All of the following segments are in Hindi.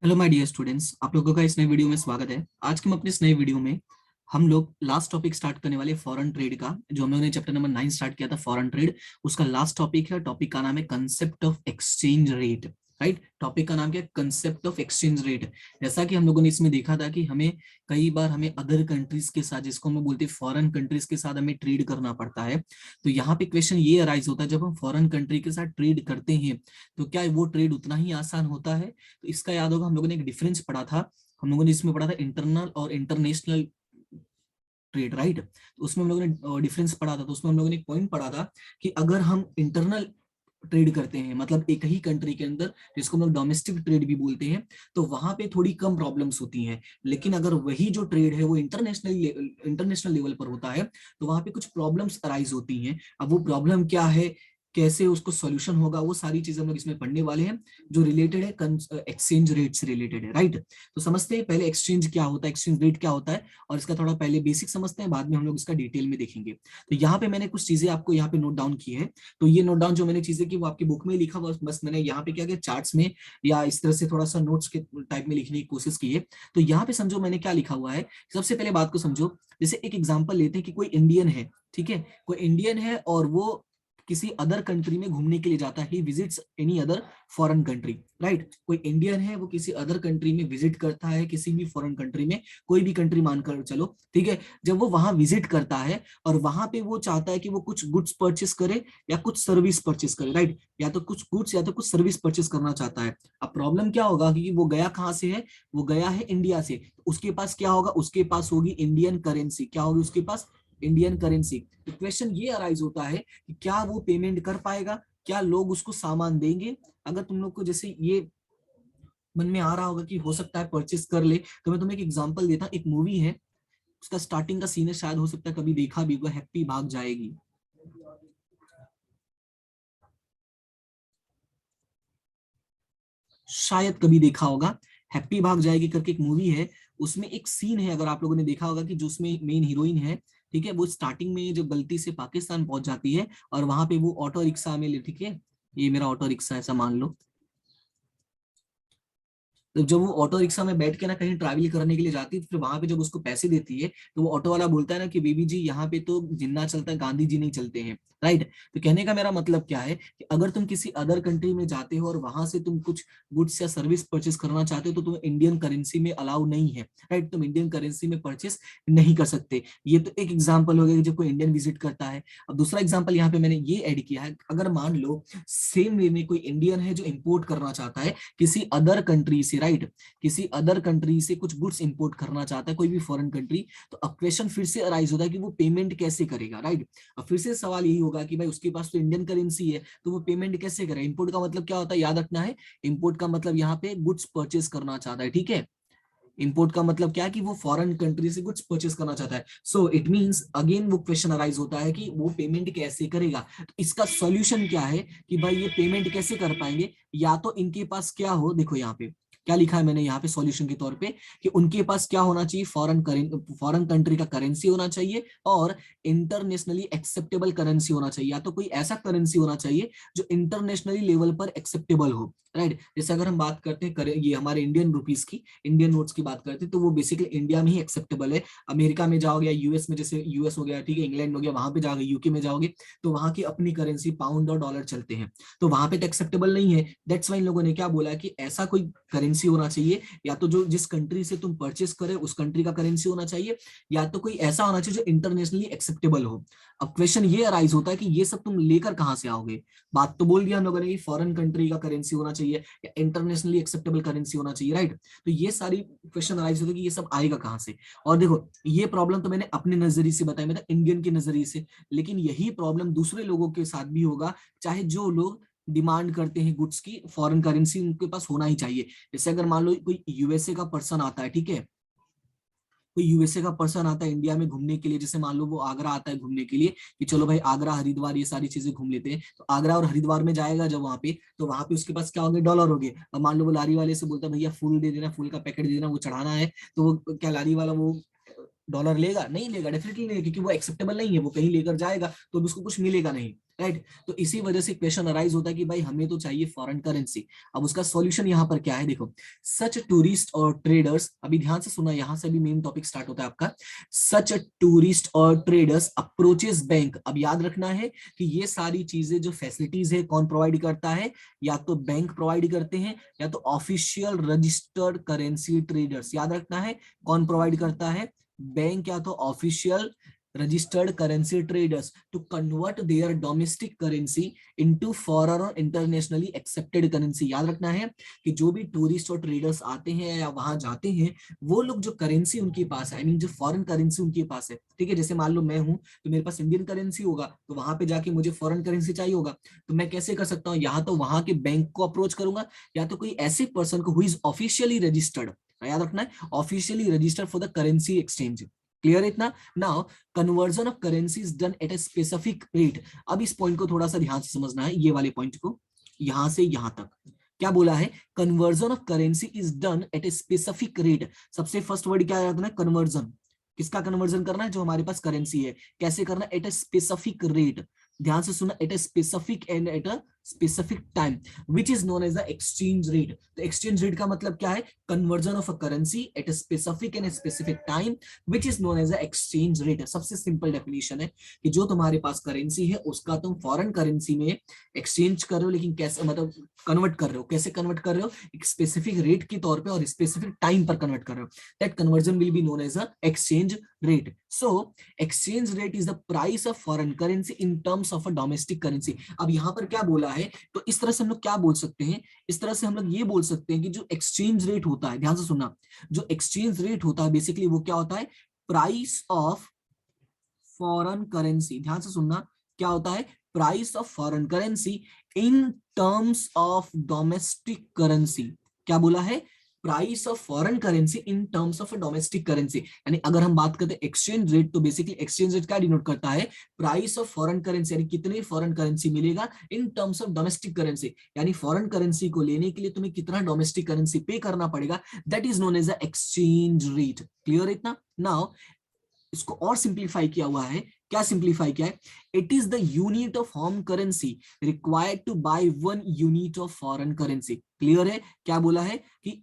हेलो माय डियर स्टूडेंट्स, आप लोगों का इस नए वीडियो में स्वागत है। आज के हम अपने इस नए वीडियो में हम लोग लास्ट टॉपिक स्टार्ट करने वाले फॉरेन ट्रेड का, जो हम लोगों ने चैप्टर नंबर 9 स्टार्ट किया था फॉरेन ट्रेड। उसका लास्ट टॉपिक है। टॉपिक का नाम है concept of exchange rate. Right, topic का नाम क्या है? Concept of exchange rate. जैसा कि हम लोगों ने इसमें देखा था कि हमें कई बार हमें अदर कंट्रीज के साथ, जिसको हम बोलते हैं फॉरेन कंट्रीज के साथ, हमें ट्रेड करना पड़ता है। तो यहाँ पे क्वेश्चन ये अराइज होता है, जब हम फॉरेन कंट्री के साथ ट्रेड करते हैं तो क्या वो ट्रेड उतना ही आसान होता है? तो इसका याद होगा, हम लोगों ने एक डिफरेंस पढ़ा था। हम लोगों ने इसमें पढ़ा था इंटरनल और इंटरनेशनल ट्रेड। राइट, तो उसमें हम लोगों ने डिफरेंस पढ़ा था। तो उसमें हम लोगों ने एक पॉइंट पढ़ा था कि अगर हम इंटरनल ट्रेड करते हैं, मतलब एक ही कंट्री के अंदर, जिसको हम लोग डोमेस्टिक ट्रेड भी बोलते हैं, तो वहां पे थोड़ी कम प्रॉब्लम्स होती हैं। लेकिन अगर वही जो ट्रेड है वो इंटरनेशनल लेवल पर होता है, तो वहां पे कुछ प्रॉब्लम्स अराइज होती हैं। अब वो प्रॉब्लम क्या है, कैसे उसको सॉल्यूशन होगा, वो सारी चीजें हम लोग इसमें पढ़ने वाले हैं, जो रिलेटेड है एक्सचेंज रेट से रिलेटेड है। राइट, तो समझते हैं पहले एक्सचेंज क्या होता है, एक्सचेंज रेट क्या होता है, और इसका थोड़ा पहले बेसिक समझते हैं, बाद में हम लोग इसका डिटेल में देखेंगे। तो यहाँ पे मैंने कुछ चीजें आपको यहाँ पे नोट डाउन की है। तो ये नोट डाउन जो मैंने चीजें की वो आपकी बुक में लिखा, बस मैंने यहाँ पे क्या किया, चार्ट्स में या इस तरह से थोड़ा सा नोट्स के टाइप में लिखने की कोशिश की है। तो यहाँ पे समझो मैंने क्या लिखा हुआ है। सबसे पहले बात को समझो। जैसे एक एग्जांपल लेते हैं कि कोई इंडियन है, ठीक है, कोई इंडियन है और वो किसी अदर कंट्री में घूमने के लिए जाता है, he visits any other foreign country. Right, कोई इंडियन है, वो किसी अदर कंट्री में विजिट करता है, किसी भी फॉरेन कंट्री में, कोई भी कंट्री मानकर चलो, ठीक है। जब वो वहां विजिट करता है और वहां पे वो चाहता है कि वो कुछ गुड्स परचेस करे या कुछ सर्विस परचेस करे। राइट, या तो कुछ गुड्स या तो कुछ सर्विस परचेस करना चाहता है। अब प्रॉब्लम क्या होगा, क्योंकि वो गया कहाँ से है, वो गया है इंडिया से, तो उसके पास क्या होगा, उसके पास होगी इंडियन करेंसी। क्या होगी उसके पास? Indian currency. तो क्वेश्चन ये अराइज होता है कि क्या वो पेमेंट कर पाएगा, क्या लोग उसको सामान देंगे। अगर तुम लोग को जैसे ये मन में आ रहा होगा कि हो सकता है परचेस कर ले, तो मैं तुम्हें एक एग्जांपल देता हूँ। एक मूवी है, उसका स्टार्टिंग का सीन है, शायद हो सकता है कभी देखा भी होगा, हैप्पी भाग जाएगी। शायद कभी देखा होगा, हैप्पी भाग जाएगी करके एक मूवी है। उसमें एक सीन है, अगर आप लोगों ने देखा होगा, कि जो उसमें मेन हीरोइन है, ठीक है, वो स्टार्टिंग में जब गलती से पाकिस्तान पहुंच जाती है और वहां पे वो ऑटो रिक्शा में, ठीक है, ये मेरा ऑटो रिक्शा ऐसा मान लो। तो जब वो ऑटो रिक्शा में बैठ के ना कहीं ट्रैवल करने के लिए जाती है, तो फिर वहां पे जब उसको पैसे देती है, तो वो ऑटो वाला बोलता है ना कि बेबी जी, यहाँ पे तो जिन्ना चलता है, गांधी जी नहीं चलते हैं। राइट, तो कहने का मेरा मतलब क्या है कि अगर तुम किसी अदर कंट्री में जाते हो और वहां से तुम कुछ गुड्स या सर्विस परचेस करना चाहते हो, तो तुम इंडियन करेंसी में अलाउ नहीं है। राइट, तुम इंडियन करेंसी में परचेस नहीं कर सकते। ये तो एक एग्जाम्पल हो गया कि जब कोई इंडियन विजिट करता है। अब दूसरा एग्जाम्पल यहाँ पे मैंने ये ऐड किया है, अगर मान लो सेम वे में कोई इंडियन है जो इंपोर्ट करना चाहता है किसी अदर कंट्री से। राइट, किसी अदर कंट्री से कुछ गुड्स इंपोर्ट करना चाहता है, कोई भी फॉरेन कंट्री, तो अब क्वेश्चन फिर से अराइज होता है कि वो पेमेंट कैसे करेगा। राइट, अब फिर से सवाल यही होगा कि भाई उसके पास तो इंडियन करेंसी है, तो वो पेमेंट कैसे करे। इंपोर्ट का मतलब क्या होता है, याद रखना है। इंपोर्ट का मतलब यहाँ पे गुड्स परचेस करना चाहता है, ठीक है। इंपोर्ट का मतलब क्या है कि वो फॉरेन कंट्री से कुछ परचेस करना चाहता है। सो इट मींस अगेन वो क्वेश्चन अराइज होता है कि वो पेमेंट कैसे करेगा। तो इसका सॉल्यूशन क्या है कि भाई ये पेमेंट कैसे कर पाएंगे। या तो इनके पास क्या हो, देखो यहाँ पे क्या लिखा है मैंने यहाँ पे सॉल्यूशन के तौर पे, कि उनके पास क्या होना चाहिए, फॉरेन कंट्री का करेंसी होना चाहिए, और इंटरनेशनली एक्सेप्टेबल करेंसी होना चाहिए। या तो कोई ऐसा करेंसी होना चाहिए जो इंटरनेशनली लेवल पर एक्सेप्टेबल हो। राइट, जैसे अगर हम बात करते हैं ये हमारे इंडियन रुपीज की, इंडियन नोट्स की बात करते हैं, तो वो बेसिकली इंडिया में ही एक्सेप्टेबल है। अमेरिका में जाओगे या यूएस में, जैसे यूएस हो गया, ठीक है, इंग्लैंड हो गया, वहां पे जाओगे, यूके में जाओगे, तो वहां की अपनी करेंसी पाउंड और डॉलर चलते हैं, तो वहां पे तो एक्सेप्टेबल नहीं है। दैट्स वाई इन लोगों ने क्या बोला कि ऐसा कोई करेंसी होना चाहिए, या तो जो जिस कंट्री से तुम परचेस करे उस कंट्री का करेंसी होना चाहिए, या तो कोई ऐसा होना चाहिए जो इंटरनेशनली एक्सेप्टेबल हो। अब क्वेश्चन ये अराइज होता है कि ये सब तुम लेकर कहां से आओगे। बात तो बोल दिया हम लोगों ने कि फॉरेन कंट्री का करेंसी होना चाहिए या इंटरनेशनली एक्सेप्टेबल करेंसी होना चाहिए। राइट, तो ये सारी क्वेश्चन अराइज होते हैं कि ये सब आएगा कहाँ से। और देखो, ये प्रॉब्लम तो मैंने अपने नजरिए से बताई, मतलब इंडियन के नजरिए से, लेकिन यही प्रॉब्लम दूसरे लोगों के साथ भी होगा, चाहे जो लोग डिमांड करते हैं गुड्स की फॉरेन करेंसी उनके पास होना ही चाहिए। जैसे अगर मान लो कोई यूएसए का पर्सन आता है, ठीक है, कोई यूएसए का पर्सन आता है इंडिया में घूमने के लिए, जैसे मान लो वो आगरा आता है घूमने के लिए, कि चलो भाई आगरा हरिद्वार ये सारी चीजें घूम लेते हैं, तो आगरा और हरिद्वार में जाएगा जब वहां पे, तो वहां पे उसके पास क्या होंगे, डॉलर हो गए। अब मान लो वो लारी वाले से बोलता है भैया फूल दे देना, फूल का पैकेट दे देना, वो चढ़ाना है, तो वो क्या लारी वाला वो डॉलर लेगा? नहीं लेगा, डेफिनेटली नहीं, क्योंकि वो एक्सेप्टेबल नहीं है, वो कहीं लेकर जाएगा तो उसको कुछ मिलेगा नहीं, राइट। तो इसी वजह से क्वेश्चन अराइज होता है कि भाई हमें तो चाहिए फॉरेन करेंसी। अब उसका सॉल्यूशन यहाँ पर क्या है, देखो, सच टूरिस्ट और ट्रेडर्स, अभी ध्यान से सुना, यहाँ से भी मेन टॉपिक स्टार्ट होता है आपका। सच टूरिस्ट और ट्रेडर्स अप्रोचेस बैंक। अब याद रखना है कि ये सारी चीजें जो फैसिलिटीज है कौन प्रोवाइड करता है, या तो बैंक प्रोवाइड करते हैं, या तो ऑफिशियल रजिस्टर्ड करेंसी ट्रेडर्स। याद रखना है कौन प्रोवाइड करता है, बैंक या तो official registered currency traders, to convert their domestic currency into foreign और इंटरनेशनली एक्सेप्टेड करेंसी। याद रखना है कि जो भी टूरिस्ट और ट्रेडर्स आते हैं या वहां जाते हैं, वो लोग जो करेंसी उनके पास है, आई मीन जो फॉरेन करेंसी उनके पास है, ठीक है, जैसे मान लो मैं हूं तो मेरे पास इंडियन करेंसी होगा, तो वहां पे जाके मुझे फॉरेन करेंसी चाहिए होगा, तो मैं कैसे कर सकता हूँ, या तो वहां के बैंक को अप्रोच करूंगा, या तो कोई ऐसे पर्सन को हु इज ऑफिशियली रजिस्टर्ड, याद रखना है officially registered for the currency exchange. Clear है इतना? Now conversion of currency is done at a specific rate. अब इस पॉइंट को थोड़ा सा ध्यान से समझना है, ये वाले पॉइंट को, यहां से यहां तक क्या बोला है, conversion of currency is done at a specific rate. सबसे फर्स्ट वर्ड क्या याद रखना है, कन्वर्जन। किसका कन्वर्जन करना है, जो हमारे पास करेंसी है, कैसे करना है, एट ए स्पेसिफिक रेट। ध्यान से सुना, at a specific and at a specific time, which is known as the exchange rate. तो एक्सचेंज रेट का मतलब क्या है, conversion of a currency at a specific and specific time, which is known as the exchange rate. सबसे सिंपल डेफिनेशन है कि जो तुम्हारे पास करेंसी है उसका तुम फॉरेन करेंसी में एक्सचेंज कर रहे हो, लेकिन कैसे, मतलब कन्वर्ट कर रहे हो, कैसे कन्वर्ट कर रहे हो, एक स्पेसिफिक रेट के तौर पे और स्पेसिफिक टाइम पर कन्वर्ट कर रहे हो। That conversion will be known as a exchange rate. So exchange rate is the price of foreign currency in terms of a domestic currency. अब यहां पर क्या बोला है, तो इस तरह से हम लोग क्या बोल सकते हैं, इस तरह से हम लोग ये बोल सकते हैं कि जो एक्सचेंज रेट होता है, ध्यान से सुनना, जो एक्सचेंज रेट होता है बेसिकली वो क्या होता है, प्राइस ऑफ फॉरेन करेंसी। ध्यान से सुनना, क्या होता है, price of foreign currency in terms of domestic currency. क्या बोला है, price of foreign currency in terms of domestic currency. यानी अगर हम बात करते हैं एक्सचेंज रेट, तो बेसिकली एक्सचेंज रेट क्या डिनोट करता है, प्राइस ऑफ फॉरेन करेंसी, यानी कितने फॉरेन करेंसी मिलेगा इन टर्म्स ऑफ डोमेस्टिक करेंसी, यानी फॉरेन करेंसी को लेने के लिए तुम्हें कितना डोमेस्टिक करेंसी पे करना पड़ेगा, that is known as the exchange rate. Clear इतना? नाउ इसको और सिंप्लीफाई किया हुआ है, क्या सिंप्लीफाई किया है, it is the unit of home currency required to buy 1 unit of foreign currency. Clear है? क्या बोला है कि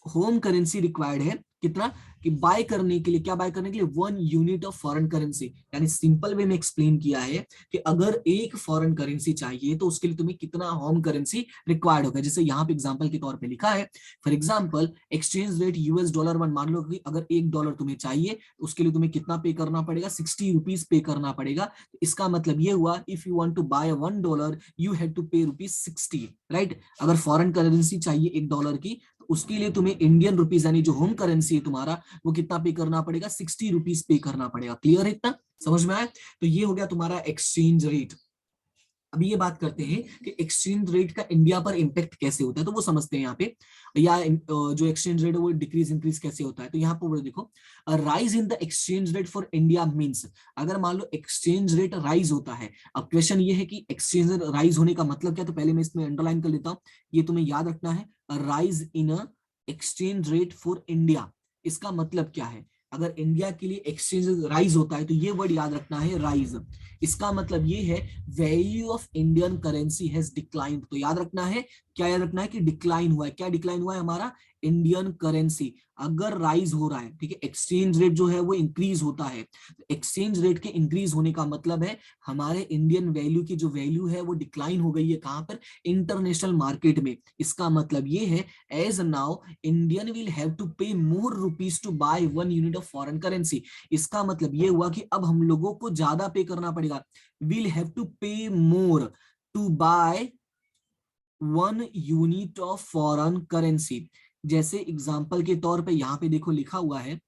होम करेंसी रिक्वायर्ड है कितना, कि बाय करने के लिए, क्या बाय करने के लिए, 1 यूनिट ऑफ फॉरेन करेंसी। यानी सिंपल वे में एक्सप्लेन किया है कि अगर एक फॉरेन करेंसी चाहिए तो उसके लिए तुम्हें कितना होम करेंसी रिक्वायर्ड होगा। जैसे यहाँ पे एग्जांपल के तौर पे लिखा है, फॉर एग्जांपल एक्सचेंज रेट $1, मान लो कि अगर $1 तुम्हें चाहिए तो उसके लिए तुम्हें कितना पे करना पड़ेगा, 60 रुपीज पे करना पड़ेगा। तो इसका मतलब ये हुआ, if you want to buy $1 you have to pay ₹60, right. अगर फॉरेन करेंसी चाहिए $1 की, उसके लिए तुम्हें इंडियन रुपीज यानी जो होम करेंसी है तुम्हारा, वो कितना पे करना पड़ेगा, 60 रुपीज पे करना पड़ेगा। क्लियर है इतना? समझ में आया? तो ये हो गया तुम्हारा एक्सचेंज रेट। अभी ये बात करते हैं कि एक्सचेंज रेट का इंडिया पर इंपैक्ट कैसे होता है, तो वो समझते हैं यहाँ पे, या जो एक्सचेंज रेट है वो डिक्रीज इंक्रीज कैसे होता है। तो यहाँ पर देखो, rise in the exchange rate for India means, अगर मान लो एक्सचेंज रेट राइज होता है। अब क्वेश्चन ये है कि एक्सचेंज राइज होने का मतलब क्या, तो पहले मैं इसमें अंडरलाइन कर लेता हूँ, ये तुम्हें याद रखना है, rise in exchange rate for India, इसका मतलब क्या है, अगर इंडिया के लिए एक्सचेंज राइज होता है तो ये वर्ड याद रखना है, राइज। इसका मतलब ये है value of Indian currency has declined. तो याद रखना है, क्या याद रखना है, कि डिक्लाइन हुआ है। क्या डिक्लाइन हुआ है हमारा, इंडियन करेंसी अगर राइज हो रहा है, ठीक है, एक्सचेंज रेट जो है वो इंक्रीज होता है, तो एक्सचेंज रेट के इंक्रीज होने का मतलब है हमारे इंडियन वैल्यू की जो वैल्यू है वो डिक्लाइन हो गई है, कहां पर, इंटरनेशनल मार्केट में। इसका मतलब ये है, as now Indian will have to pay more rupees to buy 1 unit of foreign currency. इसका मतलब ये हुआ कि अब हम लोगों को ज्यादा पे करना पड़ेगा, will have to pay more to buy 1 unit of foreign currency. जैसे एग्जांपल के तौर पे यहाँ पे देखो लिखा हुआ है,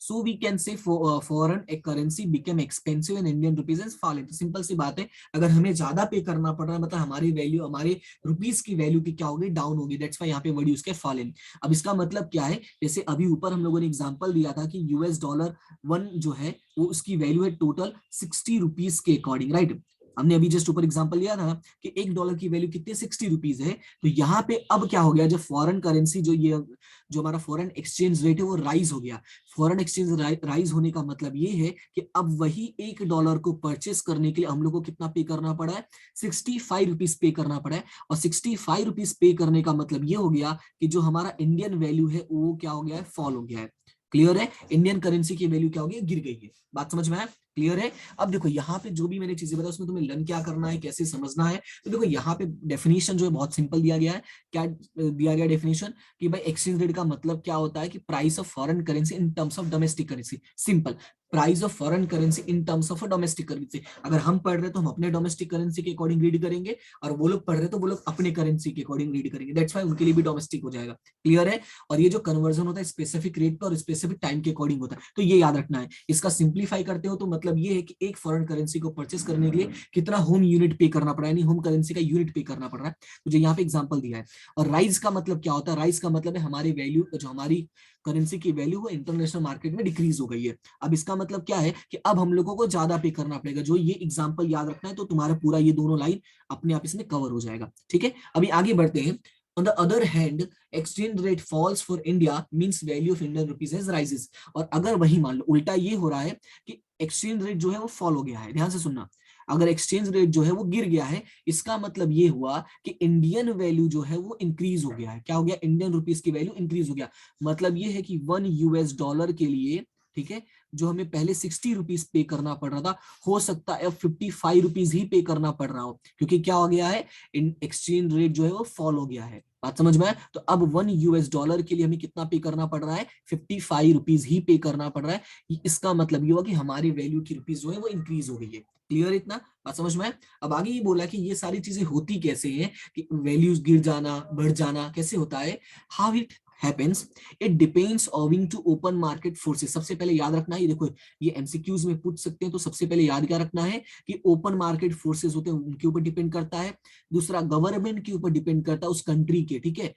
so we can say foreign एक currency become expensive in Indian rupees and fall. तो सिंपल सी बात है, अगर हमें ज्यादा पे करना पड़ रहा है मतलब हमारी वैल्यू, हमारे रुपीज की वैल्यू की क्या होगी, डाउन होगी। दैट्स व्हाई यहाँ पे वर्ड यूज किया फॉल। अब इसका मतलब क्या है, जैसे अभी ऊपर हम लोगों ने एग्जांपल दिया था कि $1 जो है वो उसकी वैल्यू है टोटल 60 रुपीज के अकॉर्डिंग, राइट। हमने अभी जस्ट ऊपर एग्जांपल लिया था कि $1 की वैल्यू कितनी 60 रुपीज है। तो यहाँ पे अब क्या हो गया, जब फॉरेन करेंसी जो हमारा फॉरेन एक्सचेंज रेट है वो राइज हो गया। फॉरेन एक्सचेंज राइज होने का मतलब ये है कि अब वही $1 को परचेस करने के लिए हम लोग को कितना पे करना पड़ा है, 65 रुपीज पे करना पड़ा है। और 65 रुपीज पे करने का मतलब ये हो गया कि जो हमारा इंडियन वैल्यू है वो क्या हो गया है, फॉल हो गया है। क्लियर है, इंडियन करेंसी की वैल्यू क्या होगी, गिर गई है। बात समझ में आया, क्लियर है। अब देखो यहाँ पे जो भी मैंने चीजें बताई उसमें तुम्हें लर्न क्या करना है, कैसे समझना है। तो देखो यहाँ पे डेफिनेशन जो है बहुत सिंपल दिया गया है। क्या दिया गया डेफिनेशन, कि भाई एक्सचेंज रेट का मतलब क्या होता है कि price of foreign currency in terms of domestic currency. Simple, price of foreign currency in terms of domestic currency. अगर हम पढ़ रहे तो हम अपने डोमेस्टिक करेंसी के अकॉर्डिंग रीड करेंगे, और वो लोग पढ़ रहे तो वो लोग अपने करेंसी के अकॉर्डिंग रीड करेंगे। दैट्स व्हाई उनके लिए भी डोमेस्टिक हो जाएगा। क्लियर है। और ये जो कन्वर्जन होता है स्पेसिफिक रेट पे और स्पेसिफिक टाइम के अकॉर्डिंग होता है, तो ये याद रखना है। इसका सिंप्लीफाई करते हो तो मतलब ये है कि एक फॉरेन करेंसी को परचेस करने के लिए कितना होम यूनिट पे करना पड़ा है, यानी होम करेंसी का यूनिट पे करना पड़ रहा है। तो जो यहाँ पे एग्जांपल दिया है। और राइज का मतलब क्या होता है, राइज का मतलब है हमारी वैल्यू, जो हमारी करेंसी की वैल्यू वो इंटरनेशनल मार्केट में डिक्रीज हो गई है। अब इसका मतलब क्या है कि अब हम लोगों को ज्यादा पे करना पड़ेगा। जो ये एग्जांपल याद रखना है तो तुम्हारा पूरा ये दोनों लाइन अपने आप इसमें कवर हो जाएगा। ठीक है, अभी आगे बढ़ते हैं। On the other hand, exchange rate falls for India means value of Indian rupees has rises। और अगर वही मान लो उल्टा ये हो रहा है कि एक्सचेंज रेट जो है वो फॉल हो गया है, ध्यान से सुनना। अगर एक्सचेंज रेट जो है वो गिर गया है, इसका मतलब ये हुआ कि इंडियन वैल्यू जो है वो इंक्रीज हो गया है। क्या हो गया, इंडियन रुपीस की वैल्यू इंक्रीज हो गया। मतलब ये है कि $1 के लिए, ठीक है, जो हमें पहले 60 रुपीज पे करना पड़ रहा था, हो सकता है 55 रुपीज ही पे करना पड़ रहा हो, क्योंकि क्या हो गया है, एक्सचेंज रेट जो है वो फॉल हो गया है। बात समझ में आया। तो अब $1 के लिए हमें कितना पे करना पड़ रहा है, 55 रुपीज ही पे करना पड़ रहा है। इसका मतलब ये हुआ कि हमारी वैल्यू की रुपीज जो है वो इंक्रीज हो गई है। क्लियर इतना, बात समझ में आया। अब आगे ये बोला कि ये सारी चीजें होती कैसे हैं, कि वैल्यूज गिर जाना बढ़ जाना कैसे होता है, how it happens, it depends owing to open market forces। सबसे पहले याद रखना है, ये देखो ये एमसीक्यूज में पूछ सकते हैं, तो सबसे पहले याद क्या रखना है कि ओपन मार्केट फोर्सेस होते हैं उनके ऊपर डिपेंड करता है। दूसरा गवर्नमेंट के ऊपर डिपेंड करता है, उस कंट्री के, ठीक है,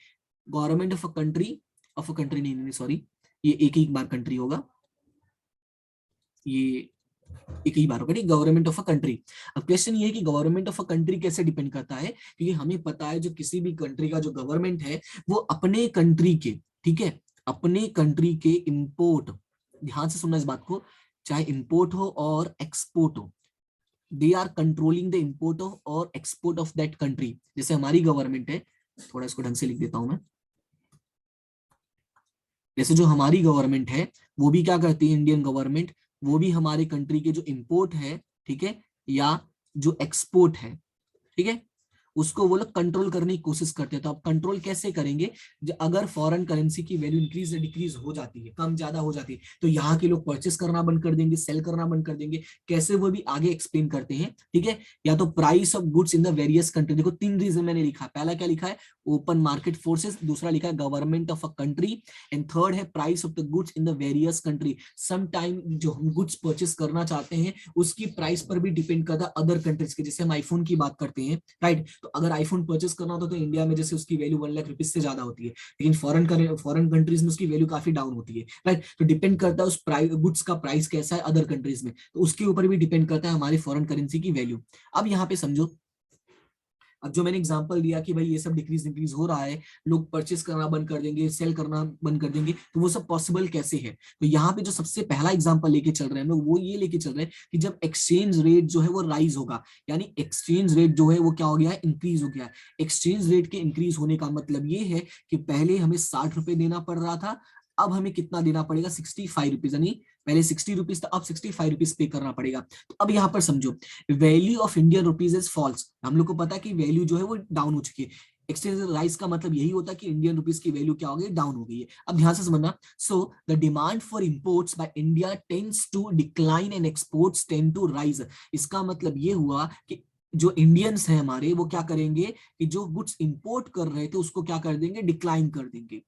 गवर्नमेंट ऑफ अ कंट्री नहीं सॉरी, ये एक ही बार कंट्री होगा, ये एक ही बार होगा, नहीं, गवर्नमेंट ऑफ अ कंट्री। अब क्वेश्चन ये है कि गवर्नमेंट ऑफ अ कंट्री कैसे डिपेंड करता है, क्योंकि हमें पता है जो किसी भी कंट्री का जो गवर्नमेंट है वो अपने कंट्री के, ठीक है, अपने कंट्री के इंपोर्ट, ध्यान से सुनना इस बात को, चाहे इंपोर्ट हो और एक्सपोर्ट हो, they are controlling the import of और एक्सपोर्ट ऑफ दैट कंट्री। जैसे हमारी गवर्नमेंट है, थोड़ा इसको ढंग से लिख देता हूं मैं, जैसे जो हमारी गवर्नमेंट है वो भी क्या करती है, इंडियन गवर्नमेंट, वो भी हमारे कंट्री के जो इंपोर्ट है, ठीक है, या जो एक्सपोर्ट है, ठीक है, उसको वो लोग कंट्रोल करने की कोशिश करते हैं। तो अब कंट्रोल कैसे करेंगे, अगर फॉरेन करेंसी की वैल्यू इंक्रीज या डिक्रीज हो जाती है, कम ज्यादा हो जाती है, तो यहाँ के लोग परचेस करना बंद कर देंगे, सेल करना बंद कर देंगे। कैसे, वो भी आगे एक्सप्लेन करते हैं। ठीक है, या तो price of goods in the various country, देखो 3 रीजन मैंने लिखा, पहला क्या लिखा है, ओपन मार्केट फोर्सेस, दूसरा लिखा है government of a country, and third है price of the goods in the various country. Some time जो हम गुड्स परचेस करना चाहते हैं उसकी प्राइस पर भी डिपेंड करता है अदर कंट्रीज के, जैसे हम आईफोन की बात करते हैं, राइट। तो अगर आईफोन परचेस करना होता तो इंडिया में जैसे उसकी वैल्यू 1 लाख रुपीज से ज्यादा होती है, लेकिन फॉरेन कंट्रीज में उसकी वैल्यू काफी डाउन होती है, राइट। तो डिपेंड करता है उस गुड्स का प्राइस कैसा है अदर कंट्रीज में, तो उसके ऊपर भी डिपेंड करता है हमारी फॉरेन करेंसी की वैल्यू। अब यहाँ पे समझो, अब जो मैंने एग्जांपल दिया कि भाई ये सब डिक्रीज इंक्रीज हो रहा है, लोग परचेस करना बंद कर देंगे, सेल करना बंद कर देंगे, तो वो सब पॉसिबल कैसे है। तो यहाँ पे जो सबसे पहला एग्जांपल लेके चल रहे हैं हम लोग, वो ये लेके चल रहे हैं कि जब एक्सचेंज रेट जो है वो राइज होगा, यानी एक्सचेंज रेट जो है वो क्या हो गया है, इंक्रीज हो गया है। एक्सचेंज रेट के इंक्रीज होने का मतलब ये है कि पहले हमें 60 रुपए देना पड़ रहा था, अब हमें कितना देना पड़ेगा, 65 रुपीज, यानी पहले 60 रुपीज था, अब 65 रुपीज पे करना पड़ेगा। तो अब यहाँ पर समझो, value of Indian rupees is falls, हम लोग को पता है कि वैल्यू जो है वो डाउन हो चुकी है। एक्सचेंज राइज का मतलब यही होता है कि इंडियन रुपीज की वैल्यू क्या हो गई, डाउन हो गई है। अब ध्यान से समझना, so the demand for imports by India tends to decline and exports tend to rise. इसका मतलब ये हुआ कि जो इंडियंस हैं हमारे, वो क्या करेंगे कि जो गुड्स इंपोर्ट कर रहे थे उसको क्या कर देंगे, डिक्लाइन कर देंगे।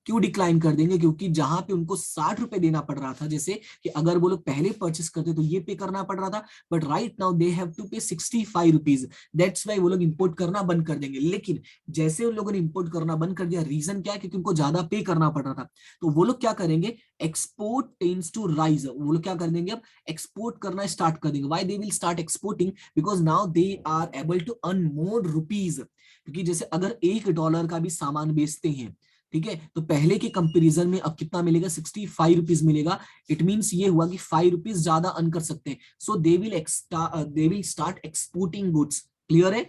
क्यों डिक्लाइन कर देंगे? क्योंकि जहां पे उनको 60 रुपए देना पड़ रहा था, जैसे कि अगर वो लोग पहले परचेस करते तो ये पे करना पड़ रहा था, but right now they have to pay 65 rupees. That's why वो लोग इंपोर्ट करना बंद कर देंगे। लेकिन जैसे उन लोगों ने इंपोर्ट करना बंद कर दिया, रीजन क्या है? क्योंकि उनको ज्यादा पे करना पड़ रहा था। तो वो लोग क्या करेंगे, एक्सपोर्ट टेंड्स टू राइज, वो लोग क्या कर देंगे, अब एक्सपोर्ट करना स्टार्ट कर देंगे। Why they will start exporting? Because now they are able to earn more rupees. क्योंकि जैसे अगर $1 का भी सामान बेचते हैं, ठीक है, तो पहले के कंपैरिजन में अब कितना मिलेगा, 65 रुपीज मिलेगा। इट मींस ये हुआ कि 5 रुपीज ज्यादा अर्न कर सकते हैं। So they will start exporting goods. Clear है?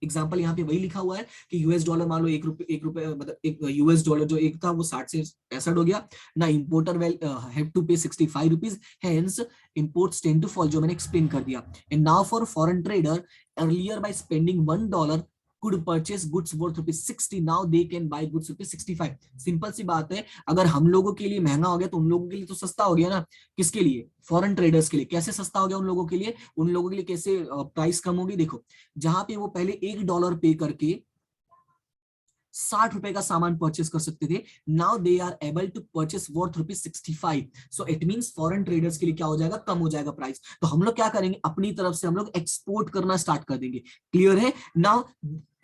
एग्जाम्पल यहाँ पे वही लिखा हुआ है कि यूएस डॉलर मान लो, एक रुपए मतलब एक यूएस डॉलर जो एक था वो 60 से 65 हो गया ना। Importer well have to pay 65 rupees, hence imports tend to fall, जो मैंने एक्सप्लेन कर दिया। And now for foreign trader, earlier by spending $1 could purchase goods worth ₹60, now they can buy goods ₹65। Simple सी बात है, अगर हम लोगों के लिए महंगा हो गया तो उन लोगों के लिए तो सस्ता हो गया ना। किसके लिए? फॉरेन ट्रेडर्स के लिए। कैसे सस्ता हो गया उन लोगों के लिए? उन लोगों के लिए कैसे प्राइस कम होगी? देखो, जहां पे वो पहले $1 पे करके 60 रुपए का सामान परचेस कर सकते थे, now they are able to purchase worth ₹65। So it means foreign traders के लिए क्या हो जाएगा, कम हो जाएगा प्राइस। तो हम लोग क्या करेंगे, अपनी तरफ से हम लोग एक्सपोर्ट करना स्टार्ट कर देंगे। क्लियर है? Now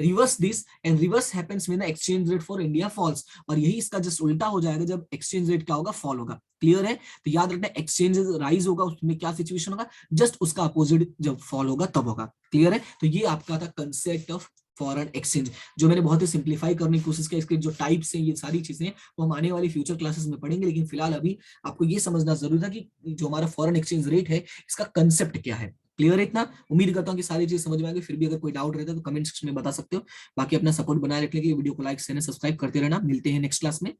reverse this, and reverse happens when the exchange rate for India falls. और यही इसका जस्ट उल्टा हो जाएगा जब एक्सचेंज रेट क्या होगा, फॉल होगा। क्लियर है? तो याद रखना, एक्सचेंज राइज होगा उसमें क्या सिचुएशन होगा, जस्ट उसका अपोजिट जब फॉल होगा तब होगा। क्लियर है? तो ये आपका था कंसेप्ट ऑफ फॉरेन एक्सचेंज, जो मैंने बहुत ही सिंप्लीफाई करने की कोशिश की। इसके जो टाइप्स हैं, ये सारी चीजें वो हम आने वाली फ्यूचर क्लासेस में पढ़ेंगे। लेकिन फिलहाल अभी आपको ये समझना जरूरी था कि जो हमारा फॉरेन एक्सचेंज रेट है, इसका कंसेप्ट क्या है। क्लियर है इतना? उम्मीद करता हूँ कि सारी चीज समझ में आ गई। फिर भी अगर कोई डाउट रहता है तो कमेंट सेक्शन में बता सकते हो। बाकी अपना सपोर्ट बनाए रखने के लिए वीडियो को लाइक शेयर सब्सक्राइब करते रहना। मिलते हैं नेक्स्ट क्लास में,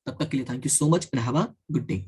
तब तक के लिए thank you so much and have a good day.